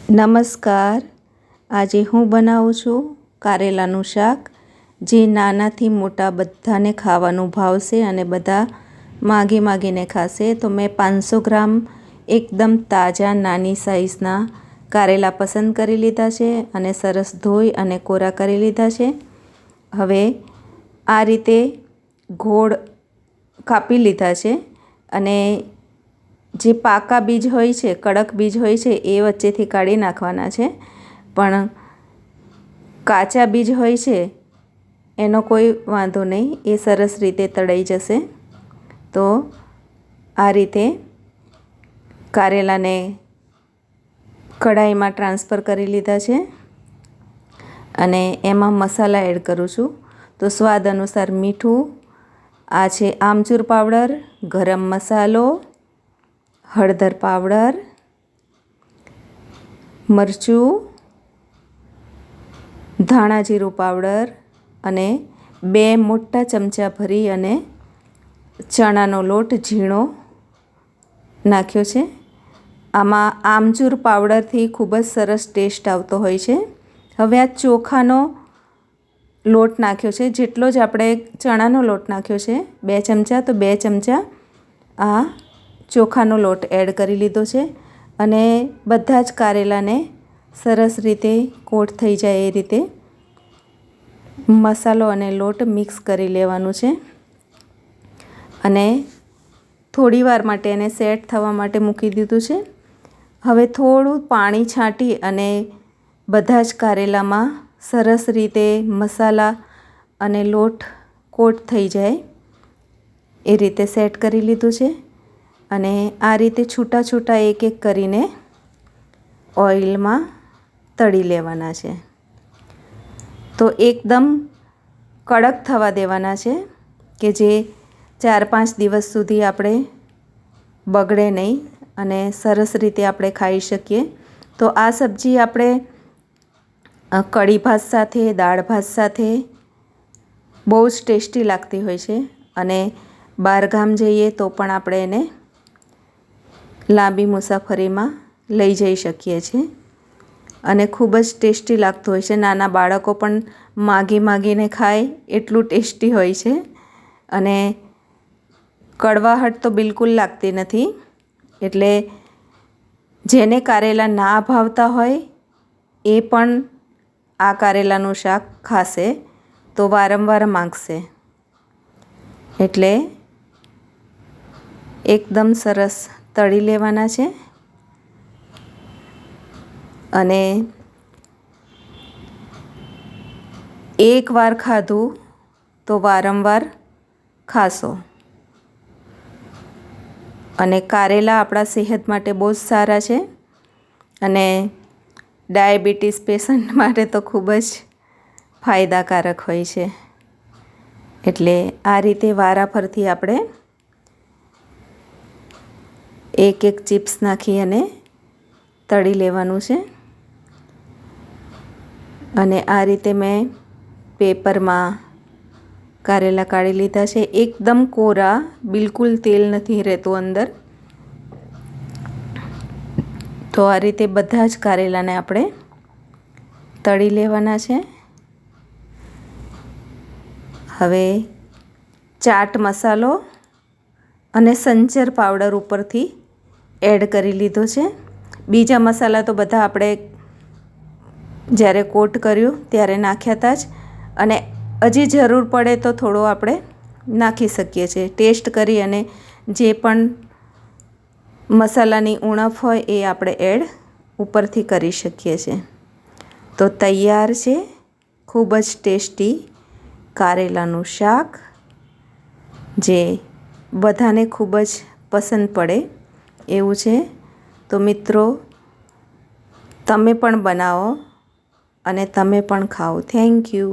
નમસ્કાર। આજે હું બનાવું છું કારેલાનું શાક, જે નાનાથી મોટા બધાને ખાવાનું ભાવશે અને બધા માગીને ખાશે। તો મેં 500 ગ્રામ એકદમ તાજા નાની સાઈઝના કારેલા પસંદ કરી લીધા છે અને સરસ ધોઈ અને કોરા કરી લીધા છે। હવે આ રીતે ગોળ કાપી લીધા છે અને જે પાકા બીજ હોય છે, કડક બીજ હોય છે, એ વચ્ચેથી કાઢી નાખવાના છે, પણ કાચા બીજ હોય છે એનો કોઈ વાંધો નહીં, એ સરસ રીતે તળાઈ જશે। તો આ રીતે કારેલાને કઢાઈમાં ટ્રાન્સફર કરી લીધા છે અને એમાં મસાલા એડ કરું છું। તો સ્વાદ અનુસાર મીઠું, આ છે આમચૂર પાવડર, ગરમ મસાલો, હળદર પાવડર, મરચું, ધાણા જીરું પાવડર અને 2 મોટા ચમચા ભરી અને ચણાનો લોટ ઝીણો નાખ્યો છે। આમાં આમચૂર પાવડરથી ખૂબ જ સરસ ટેસ્ટ આવતો હોય છે। હવે આ ચોખાનો લોટ નાખ્યો છે, જેટલો જ આપણે ચણાનો લોટ નાખ્યો છે 2 ચમચા, તો 2 ચમચા આ ચોખાનો લોટ એડ કરી લીધો છે અને બધા જ કારેલાને સરસ રીતે કોટ થઈ જાય એ રીતે મસાલો અને લોટ મિક્સ કરી લેવાનું છે અને થોડી વાર માટે એને સેટ થવા માટે મૂકી દીધું છે। હવે થોડું પાણી છાંટી અને બધા જ કારેલામાં સરસ રીતે મસાલા અને લોટ કોટ થઈ જાય એ રીતે સેટ કરી લીધું છે અને આ રીતે છૂટા છૂટા એક એક કરીને ઓઇલમાં તળી લેવાના છે। તો એકદમ કડક થવા દેવાના છે કે જે 4-5 દિવસ સુધી આપણે બગડે નહીં અને સરસ રીતે આપણે ખાઈ શકીએ। તો આ સબ્જી આપણે કઢી ભાત સાથે, દાળ ભાત સાથે બહુ જ ટેસ્ટી લાગતી હોય છે અને બહારગામ જઈએ તો પણ આપણે એને લાંબી મુસાફરીમાં લઈ જઈ શકીએ છીએ અને ખૂબ જ ટેસ્ટી લાગતું હોય છે। નાના બાળકો પણ માગીને ખાય એટલું ટેસ્ટી હોય છે અને કડવાહટ તો બિલકુલ લાગતી નથી, એટલે જેને કારેલા ના ભાવતા હોય એ પણ આ કારેલાનું શાક ખાશે તો વારંવાર માંગશે। એટલે એકદમ સરસ તળી લેવાના છે અને એકવાર ખાધું તો વારંવાર ખાશો। અને કારેલા આપણા સેહત માટે બહુ જ સારા છે અને ડાયાબિટીસ પેશન્ટ માટે તો ખૂબ જ ફાયદાકારક હોય છે। એટલે આ રીતે વારાફરતી આપણે એક ચિપ્સ નાખી અને તળી લેવાનું છે અને આ રીતે મેં પેપરમાં કારેલા કાઢી લીધા છે, એકદમ કોરા, બિલકુલ તેલ નથી રહેતું અંદર। તો આ રીતે બધા જ કારેલાને આપણે તળી લેવાના છે। હવે ચાટ મસાલો અને સંચર પાવડર ઉપરથી એડ કરી લીધો છે। બીજા મસાલા તો બધા આપણે જ્યારે કોટ કર્યું ત્યારે નાખ્યા હતા જ અને હજી જરૂર પડે તો થોડો આપણે નાખી શકીએ છીએ, ટેસ્ટ કરી અને જે પણ મસાલાની ઉણપ હોય એ આપણે એડ ઉપરથી કરી શકીએ છીએ। તો તૈયાર છે ખૂબ જ ટેસ્ટી કારેલાનું શાક, જે બધાને ખૂબ જ પસંદ પડે એવું છે। તો મિત્રો, તમે પણ બનાવો અને તમે પણ ખાઓ। Thank you.